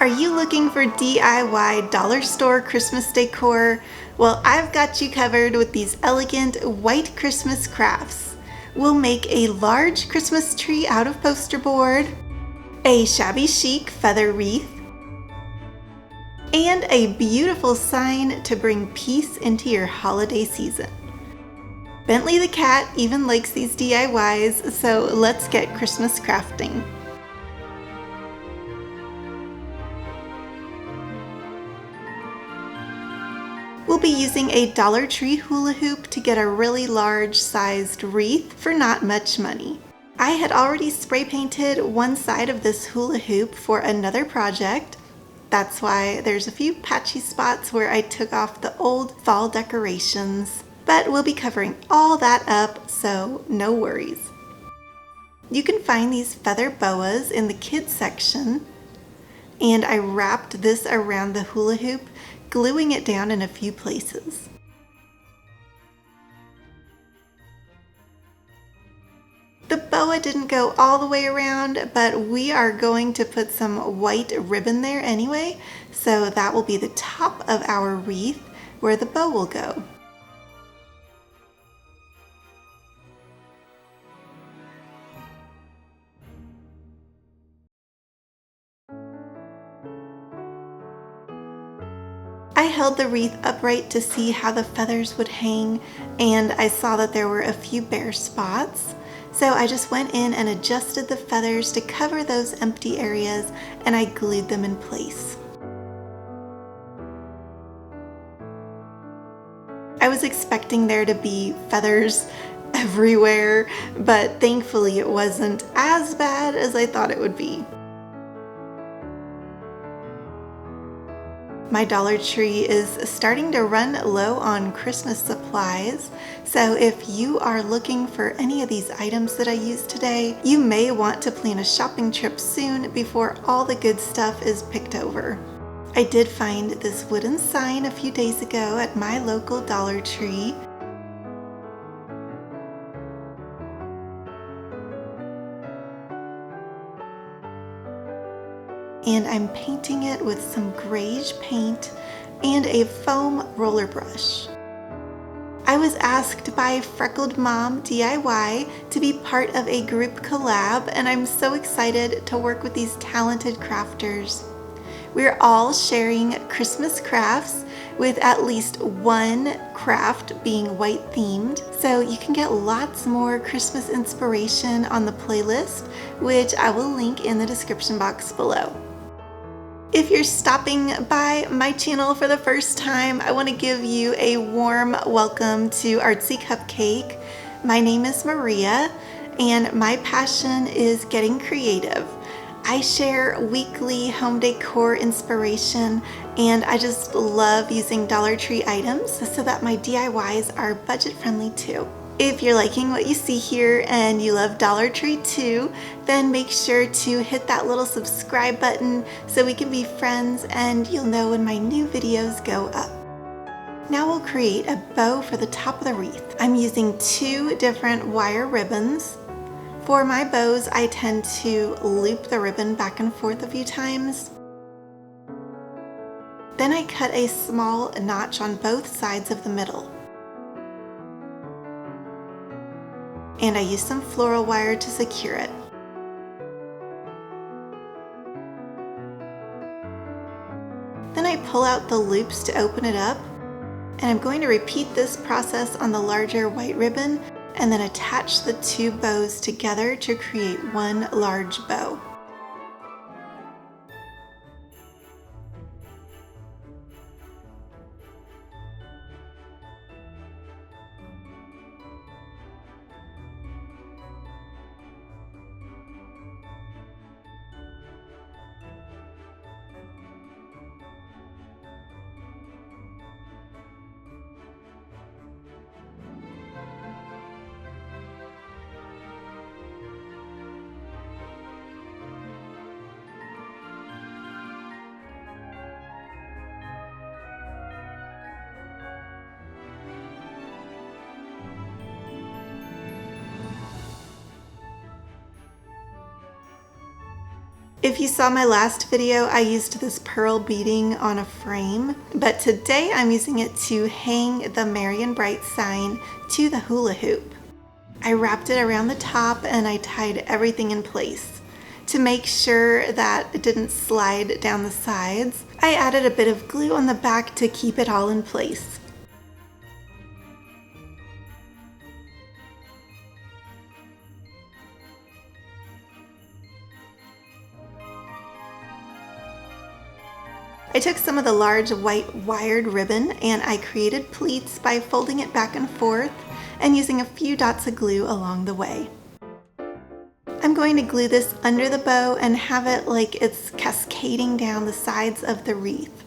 Are you looking for DIY dollar store Christmas decor? Well, I've got you covered with these elegant white Christmas crafts. We'll make a large Christmas tree out of poster board, a shabby chic feather wreath, and a beautiful sign to bring peace into your holiday season. Bentley the cat even likes these DIYs, so let's get Christmas crafting. We'll be using a Dollar Tree hula hoop to get a really large sized wreath for not much money. I had already spray painted one side of this hula hoop for another project. That's why there's a few patchy spots where I took off the old fall decorations. But we'll be covering all that up, so no worries. You can find these feather boas in the kids section, and I wrapped this around the hula hoop, gluing it down in a few places. The boa didn't go all the way around, but we are going to put some white ribbon there anyway, so that will be the top of our wreath where the bow will go. I held the wreath upright to see how the feathers would hang, and I saw that there were a few bare spots. So I just went in and adjusted the feathers to cover those empty areas, and I glued them in place. I was expecting there to be feathers everywhere, but thankfully it wasn't as bad as I thought it would be. My Dollar Tree is starting to run low on Christmas supplies, so if you are looking for any of these items that I used today, you may want to plan a shopping trip soon before all the good stuff is picked over. I did find this wooden sign a few days ago at my local Dollar Tree. And I'm painting it with some grayish paint and a foam roller brush. I was asked by Freckled Mom DIY to be part of a group collab, and I'm so excited to work with these talented crafters. We're all sharing Christmas crafts with at least one craft being white themed, so you can get lots more Christmas inspiration on the playlist, which I will link in the description box below. If you're stopping by my channel for the first time, I want to give you a warm welcome to Artsy Cupcake. My name is Maria, and my passion is getting creative. I share weekly home decor inspiration, and I just love using Dollar Tree items so that my DIYs are budget friendly too. If you're liking what you see here and you love Dollar Tree too, then make sure to hit that little subscribe button so we can be friends and you'll know when my new videos go up. Now we'll create a bow for the top of the wreath. I'm using 2 different wire ribbons. For my bows, I tend to loop the ribbon back and forth a few times. Then I cut a small notch on both sides of the middle. And I use some floral wire to secure it. Then I pull out the loops to open it up, and I'm going to repeat this process on the larger white ribbon and then attach the 2 bows together to create one large bow. If you saw my last video, I used this pearl beading on a frame, but today I'm using it to hang the Merry and Bright sign to the hula hoop. I wrapped it around the top and I tied everything in place. To make sure that it didn't slide down the sides, I added a bit of glue on the back to keep it all in place. I took some of the large white wired ribbon and I created pleats by folding it back and forth and using a few dots of glue along the way. I'm going to glue this under the bow and have it like it's cascading down the sides of the wreath.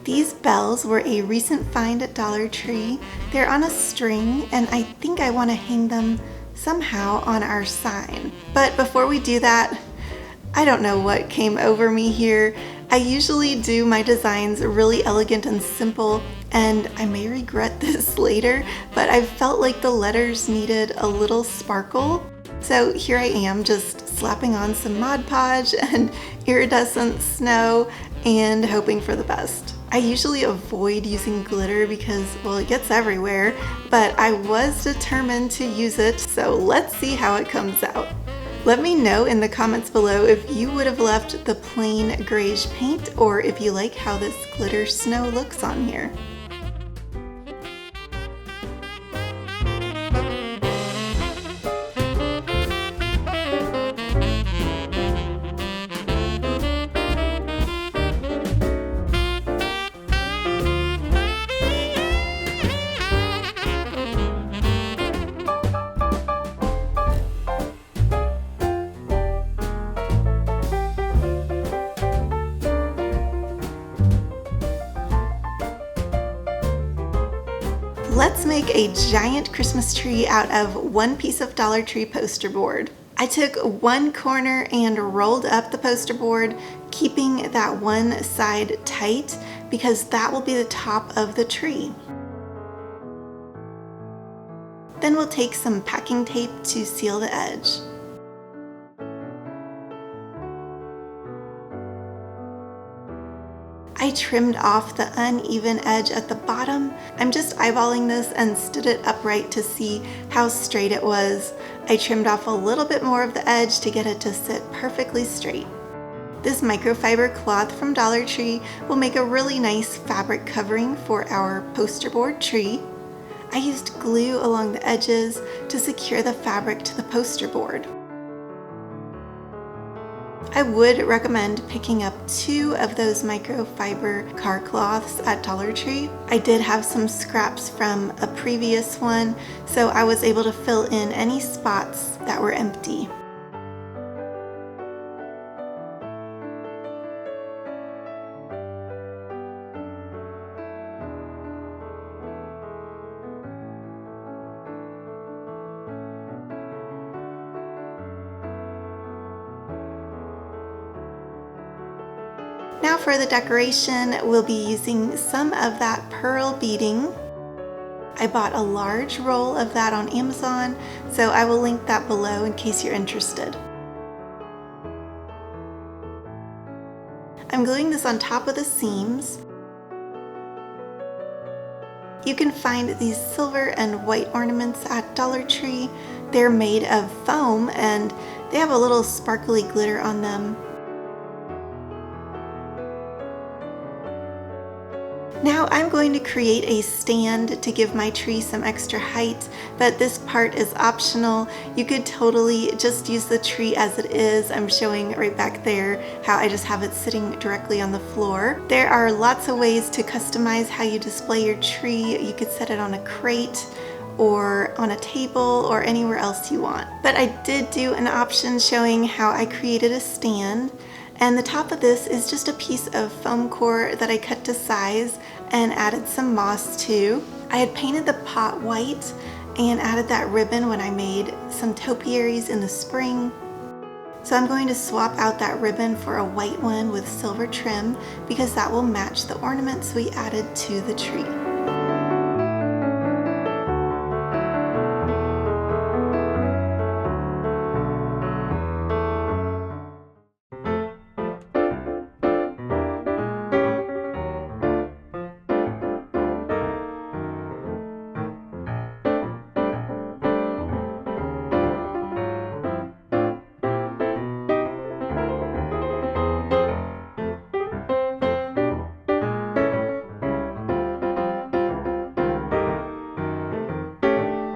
These bells were a recent find at Dollar Tree. They're on a string and I think I want to hang them somehow on our sign. But before we do that, I don't know what came over me here. I usually do my designs really elegant and simple, and I may regret this later, but I felt like the letters needed a little sparkle. So here I am just slapping on some Mod Podge and iridescent snow and hoping for the best. I usually avoid using glitter because, well, it gets everywhere, but I was determined to use it, so let's see how it comes out. Let me know in the comments below if you would have left the plain grayish paint or if you like how this glitter snow looks on here. Let's make a giant Christmas tree out of one piece of Dollar Tree poster board. I took one corner and rolled up the poster board, keeping that one side tight because that will be the top of the tree. Then we'll take some packing tape to seal the edge. I trimmed off the uneven edge at the bottom. I'm just eyeballing this and stood it upright to see how straight it was. I trimmed off a little bit more of the edge to get it to sit perfectly straight. This microfiber cloth from Dollar Tree will make a really nice fabric covering for our poster board tree. I used glue along the edges to secure the fabric to the poster board. I would recommend picking up 2 of those microfiber car cloths at Dollar Tree. I did have some scraps from a previous one, so I was able to fill in any spots that were empty. Now for the decoration, we'll be using some of that pearl beading. I bought a large roll of that on Amazon, so I will link that below in case you're interested. I'm gluing this on top of the seams. You can find these silver and white ornaments at Dollar Tree. They're made of foam and they have a little sparkly glitter on them. Now I'm going to create a stand to give my tree some extra height, but this part is optional. You could totally just use the tree as it is. I'm showing right back there how I just have it sitting directly on the floor. There are lots of ways to customize how you display your tree. You could set it on a crate or on a table or anywhere else you want. But I did do an option showing how I created a stand. And the top of this is just a piece of foam core that I cut to size and added some moss to. I had painted the pot white and added that ribbon when I made some topiaries in the spring. So I'm going to swap out that ribbon for a white one with silver trim because that will match the ornaments we added to the tree.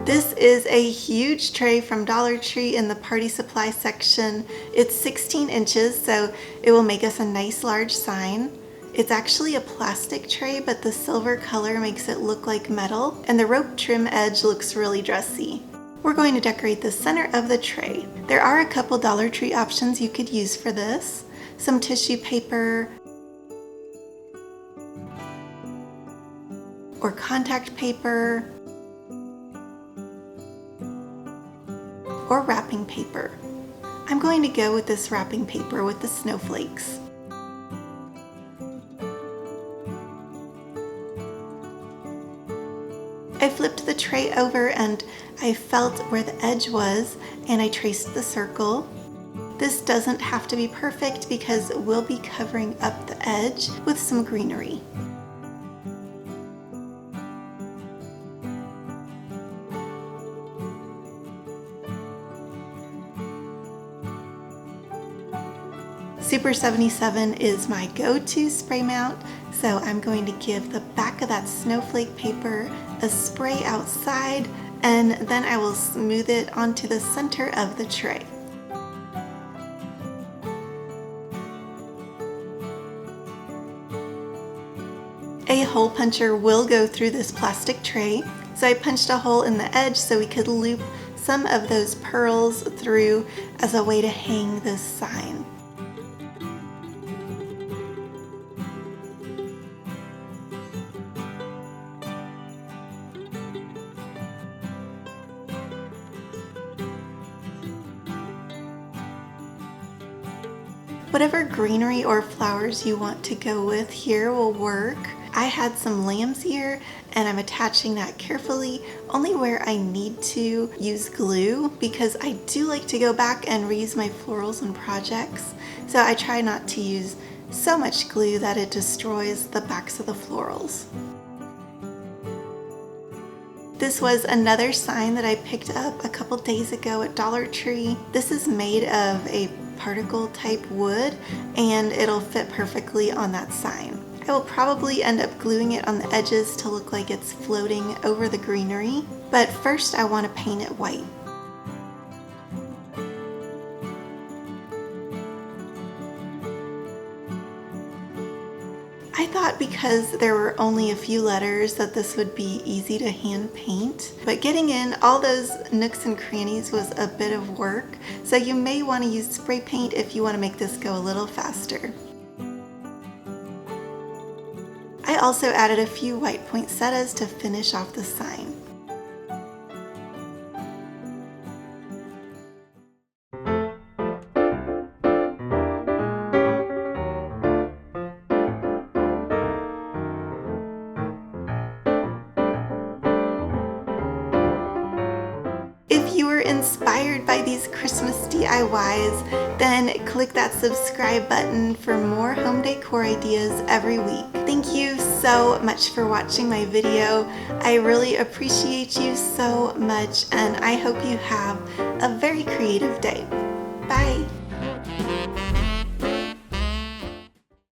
This is a huge tray from Dollar Tree in the party supply section. It's 16 inches, so it will make us a nice large sign. It's actually a plastic tray, but the silver color makes it look like metal, and the rope trim edge looks really dressy. We're going to decorate the center of the tray. There are a couple Dollar Tree options you could use for this. Some tissue paper, or contact paper, or wrapping paper. I'm going to go with this wrapping paper with the snowflakes. I flipped the tray over and I felt where the edge was and I traced the circle. This doesn't have to be perfect because we'll be covering up the edge with some greenery. Super 77 is my go-to spray mount, so I'm going to give the back of that snowflake paper a spray outside, and then I will smooth it onto the center of the tray. A hole puncher will go through this plastic tray, so I punched a hole in the edge so we could loop some of those pearls through as a way to hang this sign. Whatever greenery or flowers you want to go with here will work. I had some lamb's ear and I'm attaching that carefully only where I need to use glue because I do like to go back and reuse my florals and projects. So I try not to use so much glue that it destroys the backs of the florals. This was another sign that I picked up a couple days ago at Dollar Tree. This is made of a particle type wood and it'll fit perfectly on that sign. I will probably end up gluing it on the edges to look like it's floating over the greenery, but first I want to paint it white. I thought because there were only a few letters that this would be easy to hand paint, but getting in all those nooks and crannies was a bit of work, so you may want to use spray paint if you want to make this go a little faster. I also added a few white poinsettias to finish off the sign. If you were inspired by these Christmas DIYs, then click that subscribe button for more home decor ideas every week. Thank you so much for watching my video. I really appreciate you so much, and I hope you have a very creative day. Bye!